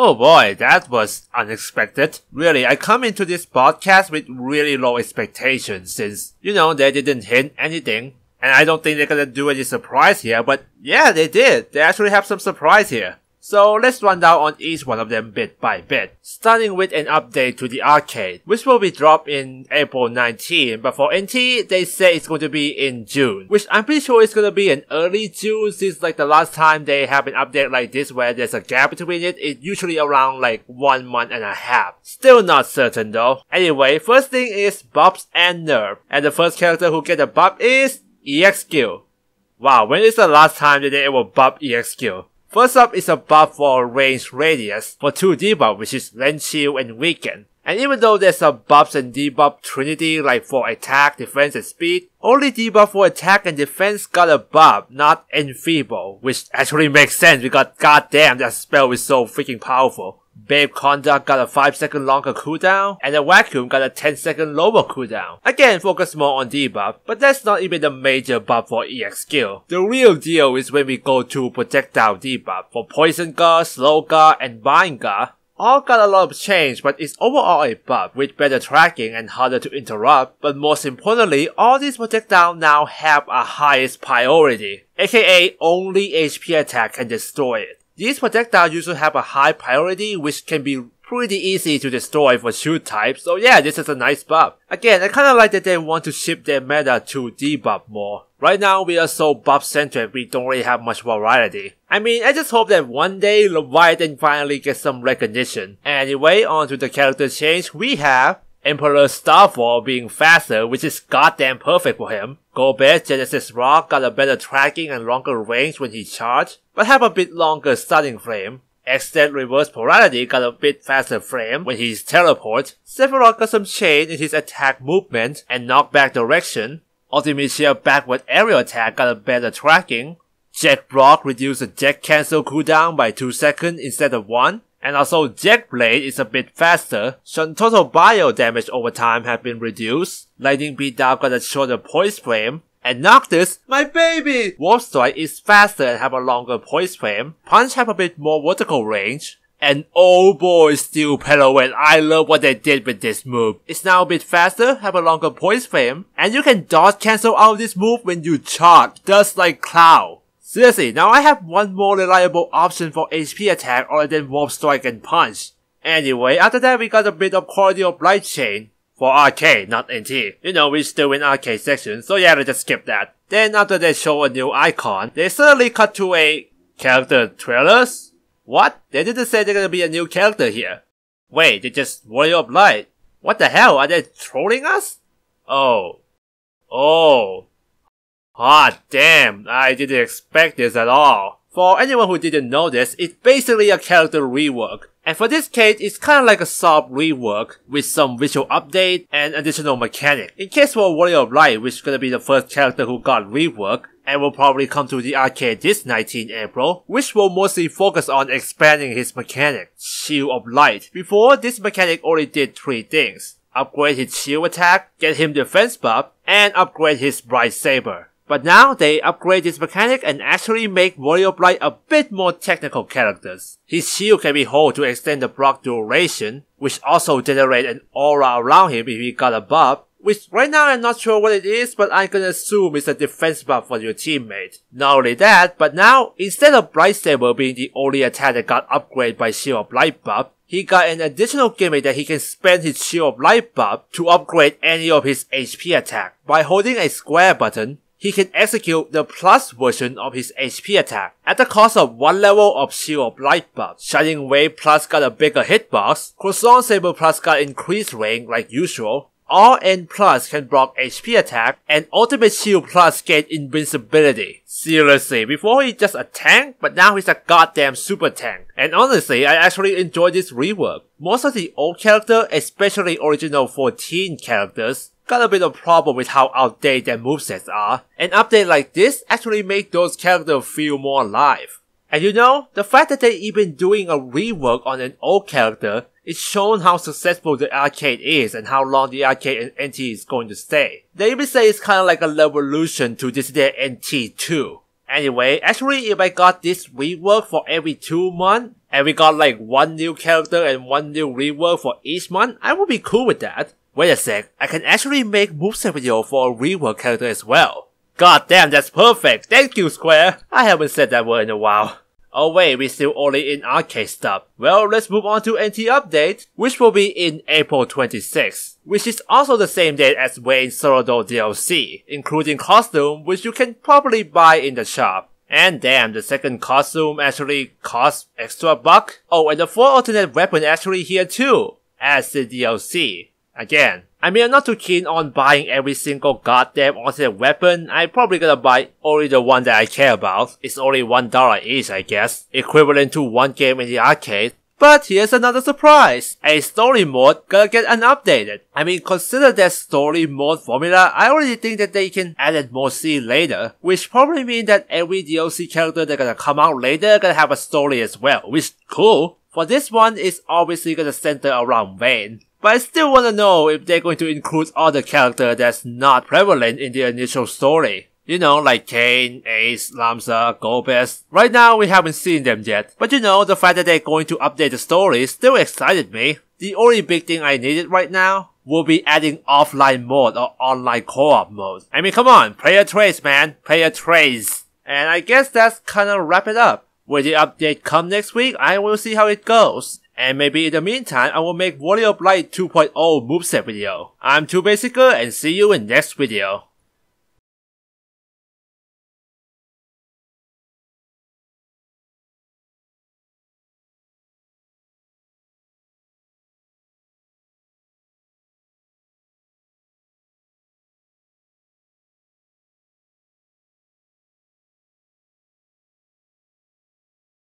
Oh boy, that was unexpected. Really, I come into this podcast with really low expectations since, they didn't hint anything. And I don't think they're gonna do any surprise here, but yeah, they did. They actually have some surprise here. So let's run down on each one of them bit by bit, starting with an update to the arcade, which will be dropped in April 19, but for NT, they say it's going to be in June, which I'm pretty sure it's going to be in early June since like the last time they have an update like this where there's a gap between it's usually around like 1 month and a half. Still not certain though. Anyway, first thing is buffs and nerf, and the first character who get a buff is EX skill. Wow, when is the last time that they ever buff EX skill? First up is a buff for range radius for 2 debuff, which is length, shield, and weaken. And even though there's a buffs and debuff trinity like for attack, defense, and speed, only debuff for attack and defense got a buff, not enfeeble, which actually makes sense because goddamn that spell is so freaking powerful. Babe Conduct got a 5-second longer cooldown, and the Vacuum got a 10-second lower cooldown. Again, focus more on debuff, but that's not even the major buff for EX skill. The real deal is when we go to projectile debuff for Poison Guard, Slow Guard, and Bind Guard. All got a lot of change, but it's overall a buff with better tracking and harder to interrupt, but most importantly, all these projectiles now have a highest priority, aka only HP attack can destroy it. These projectiles usually have a high priority which can be pretty easy to destroy for shoot types, so yeah, this is a nice buff. Again, I kinda like that they want to shift their meta to debuff more. Right now, we are so buff centric we don't really have much variety. I mean, I just hope that one day Leviathan finally gets some recognition. Anyway, on to the character change, we have Emperor Starfall being faster, which is goddamn perfect for him. Golbez Genesis Rock got a better tracking and longer range when he charged, but have a bit longer starting frame. Extend Reverse Polarity got a bit faster frame when he's teleport. Sephiroth got some change in his attack movement and knockback direction. Ultimate Shield backward aerial attack got a better tracking. Jet Block reduced the Jet cancel cooldown by 2 seconds instead of 1. And also Jet Blade is a bit faster, so total bio damage over time have been reduced. Lightning Beatdown got a shorter poise frame. And Noctis, my baby! Warp Strike is faster and have a longer poise frame. Punch have a bit more vertical range. And oh boy, Steel Pirouette, I love what they did with this move. It's now a bit faster, have a longer poise frame, and you can dodge cancel out this move when you charge, just like Cloud. Seriously, now I have one more reliable option for HP attack other than Warp Strike and Punch. Anyway, after that we got a bit of Quality of Life change. For arcade, not NT. We're still in arcade section, so yeah, let's just skip that. Then after they show a new icon, they suddenly cut to a character trailers? What? They didn't say there's gonna be a new character here. Wait, they just Warrior of Light. What the hell, are they trolling us? Oh. Ah damn, I didn't expect this at all. For anyone who didn't know this, it's basically a character rework. And for this case, it's kinda like a soft rework with some visual update and additional mechanic. In case for Warrior of Light, which is gonna be the first character who got rework, and will probably come to the arcade this 19 April, which will mostly focus on expanding his mechanic, Shield of Light. Before, this mechanic only did 3 things. Upgrade his shield attack, get him defense buff, and upgrade his Bright Saber. But now they upgrade this mechanic and actually make Warrior of Light a bit more technical characters. His shield can be held to extend the block duration, which also generate an aura around him if he got a buff, which right now I'm not sure what it is, but I'm gonna assume it's a defense buff for your teammate. Not only that, but now, instead of Bright Saber being the only attack that got upgraded by Shield of Light buff, he got an additional gimmick that he can spend his Shield of Light buff to upgrade any of his HP attack. By holding a square button, he can execute the plus version of his HP attack at the cost of 1 level of Shield of Light buff. Shining Wave Plus got a bigger hitbox, Croissant Saber Plus got increased range like usual, RN Plus can block HP attack, and Ultimate Shield Plus gain invincibility. Seriously, before he's just a tank, but now he's a goddamn super tank. And honestly, I actually enjoy this rework. Most of the old characters, especially original 14 characters, got a bit of problem with how outdated their movesets are. An update like this actually make those characters feel more alive. And the fact that they even doing a rework on an old character is shown how successful the arcade is and how long the arcade and NT is going to stay. They even say it's kinda like a revolution to Dissidia NT 2. Anyway, actually if I got this rework for every 2 months, and we got like 1 new character and 1 new rework for each month, I would be cool with that. Wait a sec, I can actually make moveset video for a rework character as well. God damn, that's perfect. Thank you, Square. I haven't said that word in a while. Oh wait, we're still only in arcade stuff. Well, let's move on to NT update, which will be in April 26th, which is also the same date as Wayne's Solo DLC, including costume, which you can probably buy in the shop. And damn, the second costume actually costs extra $1. Oh, and the 4 alternate weapon actually here too, as the DLC. Again, I mean, I'm not too keen on buying every single goddamn alternate weapon. I'm probably gonna buy only the one that I care about. It's only $1 each, I guess, equivalent to 1 game in the arcade. But here's another surprise. A story mode gonna get updated. I mean, consider that story mode formula, I already think that they can add more C later, which probably means that every DLC character that's gonna come out later gonna have a story as well, which is cool. For this one, it's obviously gonna center around Wayne. But I still wanna know if they're going to include other characters that's not prevalent in the initial story. You know, like Kane, Ace, Lamsa, Gobez. Right now, we haven't seen them yet. But you know, the fact that they're going to update the story still excited me. The only big thing I needed right now will be adding offline mode or online co-op mode. I mean, come on, player trades, man. Player trades. And I guess that's kinda wrap it up. When the update come next week, I will see how it goes. And maybe in the meantime, I will make Warrior of Light 2.0 moveset video. I'm 2Basicer and see you in next video.